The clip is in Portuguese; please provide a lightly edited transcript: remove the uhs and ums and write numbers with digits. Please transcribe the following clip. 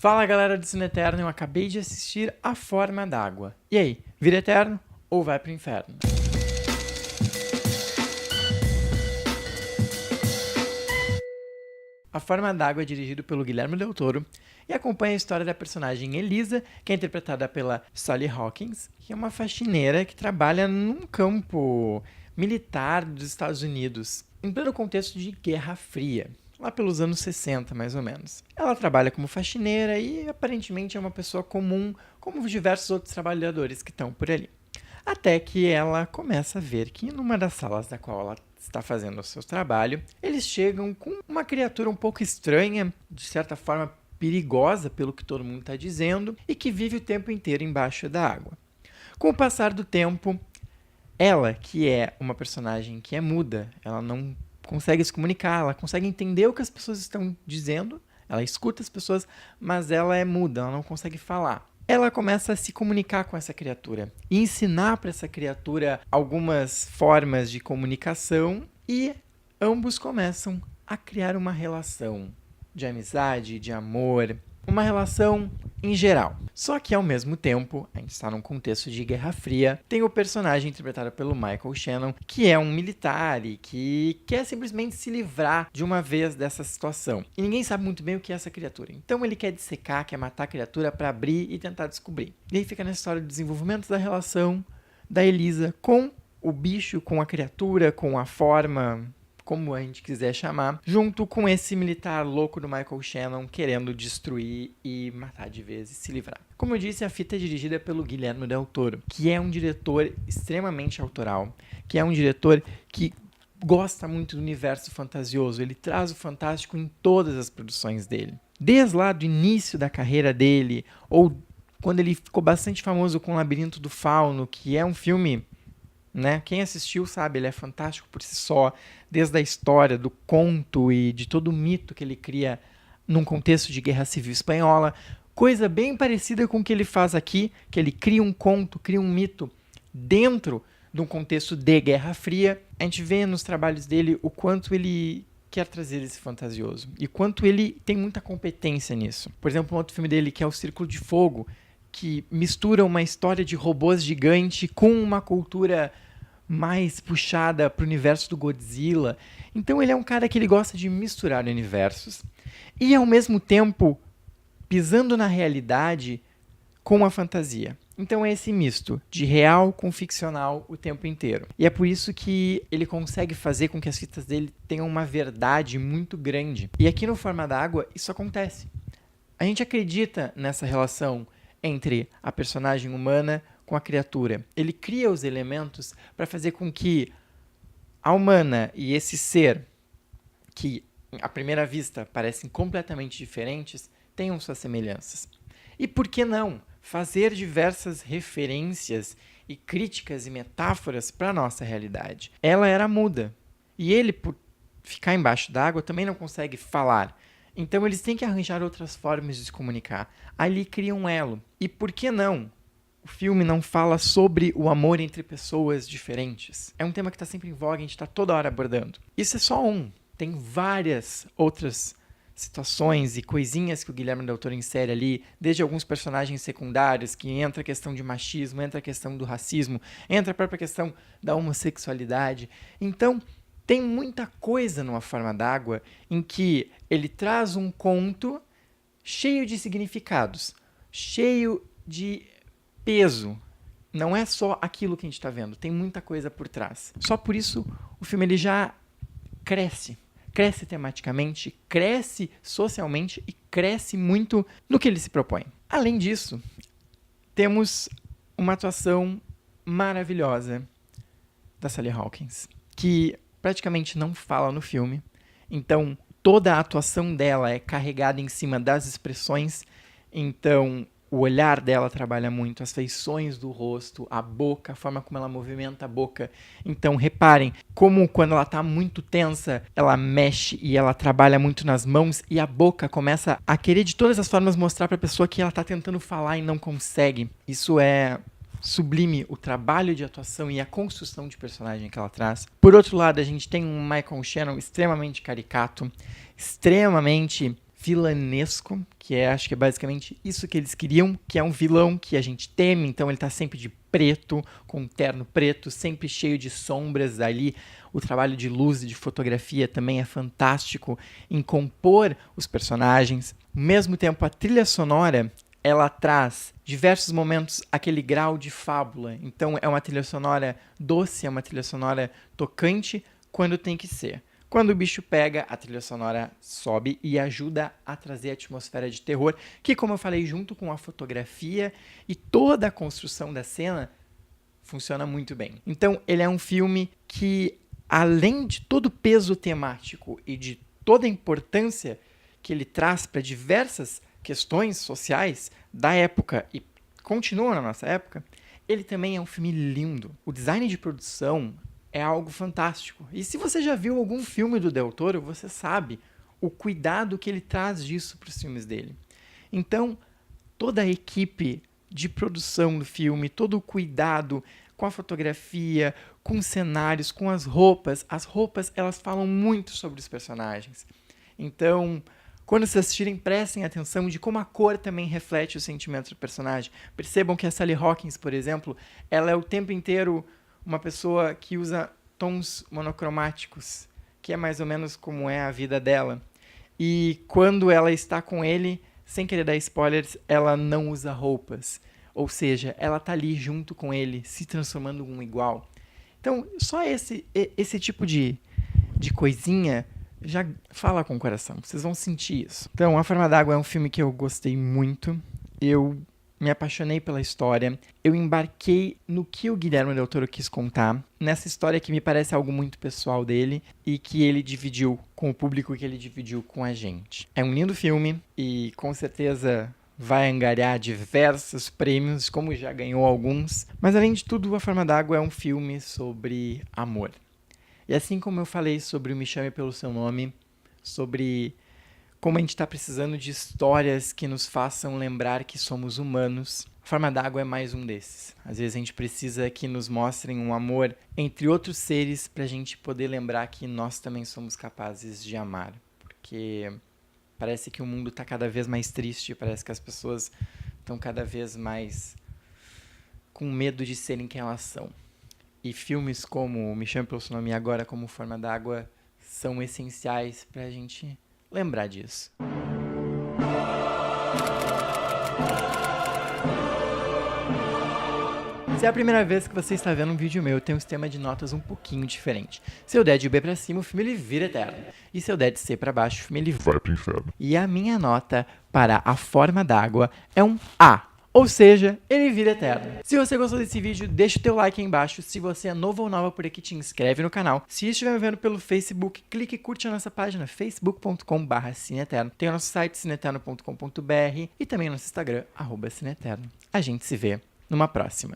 Fala galera do Cine Eterno, eu acabei de assistir A Forma d'Água. E aí, vira eterno ou vai pro inferno? A Forma d'Água é dirigido pelo Guillermo del Toro e acompanha a história da personagem Elisa, que é interpretada pela Sally Hawkins, que é uma faxineira que trabalha num campo militar dos Estados Unidos, em pleno contexto de Guerra Fria, lá pelos anos 60, mais ou menos. Ela trabalha como faxineira e aparentemente é uma pessoa comum, como diversos outros trabalhadores que estão por ali. Até que ela começa a ver que numa das salas da qual ela está fazendo o seu trabalho, eles chegam com uma criatura um pouco estranha, de certa forma perigosa, pelo que todo mundo está dizendo, e que vive o tempo inteiro embaixo da água. Com o passar do tempo, ela, que é uma personagem que é muda, ela não consegue se comunicar, ela consegue entender o que as pessoas estão dizendo, ela escuta as pessoas, mas ela é muda, ela não consegue falar. Ela começa a se comunicar com essa criatura e ensinar para essa criatura algumas formas de comunicação e ambos começam a criar uma relação de amizade, de amor, uma relação em geral. Só que, ao mesmo tempo, a gente está num contexto de Guerra Fria, tem o personagem interpretado pelo Michael Shannon, que é um militar e que quer simplesmente se livrar de uma vez dessa situação. E ninguém sabe muito bem o que é essa criatura. Então ele quer dissecar, quer matar a criatura para abrir e tentar descobrir. E aí fica nessa história do desenvolvimento da relação da Elisa com o bicho, com a criatura, com a forma, como a gente quiser chamar, junto com esse militar louco do Michael Shannon querendo destruir e matar de vez e se livrar. Como eu disse, a fita é dirigida pelo Guillermo del Toro, que é um diretor extremamente autoral, que é um diretor que gosta muito do universo fantasioso, ele traz o fantástico em todas as produções dele. Desde lá do início da carreira dele, ou quando ele ficou bastante famoso com O Labirinto do Fauno, que é um filme, né? Quem assistiu sabe, ele é fantástico por si só, desde a história, do conto e de todo o mito que ele cria num contexto de Guerra Civil Espanhola. Coisa bem parecida com o que ele faz aqui, que ele cria um conto, cria um mito dentro de um contexto de Guerra Fria. A gente vê nos trabalhos dele o quanto ele quer trazer esse fantasioso e quanto ele tem muita competência nisso. Por exemplo, um outro filme dele que é O Círculo de Fogo, que mistura uma história de robôs gigante com uma cultura mais puxada para o universo do Godzilla. Então ele é um cara que ele gosta de misturar universos e, ao mesmo tempo, pisando na realidade com a fantasia. Então é esse misto de real com ficcional o tempo inteiro. E é por isso que ele consegue fazer com que as fitas dele tenham uma verdade muito grande. E aqui no Forma d'Água isso acontece. A gente acredita nessa relação entre a personagem humana com a criatura. Ele cria os elementos para fazer com que a humana e esse ser, que à primeira vista parecem completamente diferentes, tenham suas semelhanças. E por que não fazer diversas referências e críticas e metáforas para a nossa realidade? Ela era muda e ele, por ficar embaixo d'água, também não consegue falar. Então eles têm que arranjar outras formas de se comunicar. Ali cria um elo. E por que não? O filme não fala sobre o amor entre pessoas diferentes. É um tema que está sempre em voga, a gente está toda hora abordando. Isso é só um. Tem várias outras situações e coisinhas que o Guillermo del Toro insere ali, desde alguns personagens secundários, que entra a questão de machismo, entra a questão do racismo, entra a própria questão da homossexualidade. Então, tem muita coisa numa Forma d'Água em que ele traz um conto cheio de significados, cheio de peso. Não é só aquilo que a gente está vendo, tem muita coisa por trás. Só por isso o filme ele já cresce. Cresce tematicamente, cresce socialmente e cresce muito no que ele se propõe. Além disso, temos uma atuação maravilhosa da Sally Hawkins, que praticamente não fala no filme. Então, toda a atuação dela é carregada em cima das expressões. Então, o olhar dela trabalha muito, as feições do rosto, a boca, a forma como ela movimenta a boca. Então, reparem como quando ela está muito tensa, ela mexe e ela trabalha muito nas mãos e a boca começa a querer de todas as formas mostrar para a pessoa que ela está tentando falar e não consegue. Isso é sublime, o trabalho de atuação e a construção de personagem que ela traz. Por outro lado, a gente tem um Michael Shannon extremamente caricato, extremamente vilanesco, acho que é basicamente isso que eles queriam, que é um vilão que a gente teme, então ele tá sempre de preto, com um terno preto, sempre cheio de sombras ali. O trabalho de luz e de fotografia também é fantástico em compor os personagens. Ao mesmo tempo, a trilha sonora, ela traz diversos momentos aquele grau de fábula. Então é uma trilha sonora doce, é uma trilha sonora tocante quando tem que ser. Quando o bicho pega, a trilha sonora sobe e ajuda a trazer a atmosfera de terror, que, como eu falei, junto com a fotografia e toda a construção da cena, funciona muito bem. Então, ele é um filme que, além de todo o peso temático e de toda a importância que ele traz para diversas questões sociais da época e continua na nossa época, ele também é um filme lindo. O design de produção é algo fantástico. E se você já viu algum filme do Del Toro, você sabe o cuidado que ele traz disso para os filmes dele. Então, toda a equipe de produção do filme, todo o cuidado com a fotografia, com os cenários, com as roupas, elas falam muito sobre os personagens. Então, quando vocês assistirem, prestem atenção de como a cor também reflete os sentimentos do personagem. Percebam que a Sally Hawkins, por exemplo, ela é o tempo inteiro uma pessoa que usa tons monocromáticos, que é mais ou menos como é a vida dela. E quando ela está com ele, sem querer dar spoilers, ela não usa roupas. Ou seja, ela está ali junto com ele, se transformando em um igual. Então, só esse tipo de coisinha já fala com o coração. Vocês vão sentir isso. Então, A Forma d'Água é um filme que eu gostei muito. Eu me apaixonei pela história, eu embarquei no que o Guilherme Del Toro quis contar, nessa história que me parece algo muito pessoal dele e que ele dividiu com o público, que ele dividiu com a gente. É um lindo filme e com certeza vai angariar diversos prêmios, como já ganhou alguns, mas além de tudo, A Forma d'Água é um filme sobre amor. E assim como eu falei sobre o Me Chame Pelo Seu Nome, sobre como a gente está precisando de histórias que nos façam lembrar que somos humanos, A Forma d'Água é mais um desses. Às vezes a gente precisa que nos mostrem um amor entre outros seres para a gente poder lembrar que nós também somos capazes de amar. Porque parece que o mundo está cada vez mais triste, parece que as pessoas estão cada vez mais com medo de serem quem elas são. E filmes como Me Chame Pelo Seu Nome e agora como Forma d'Água são essenciais para a gente lembrar disso. Se é a primeira vez que você está vendo um vídeo meu, eu tenho um sistema de notas um pouquinho diferente. Se eu der de B pra cima, o filme ele vira eterno. E se eu der de C pra baixo, o filme ele vai pro inferno. E a minha nota para A Forma d'Água é um A. Ou seja, ele vira eterno. Se você gostou desse vídeo, deixa o teu like aí embaixo. Se você é novo ou nova por aqui, te inscreve no canal. Se estiver me vendo pelo Facebook, clique e curte a nossa página facebook.com/cineeterno. Tem o nosso site cineeterno.com.br e também o nosso Instagram, @cineeterno. A gente se vê numa próxima.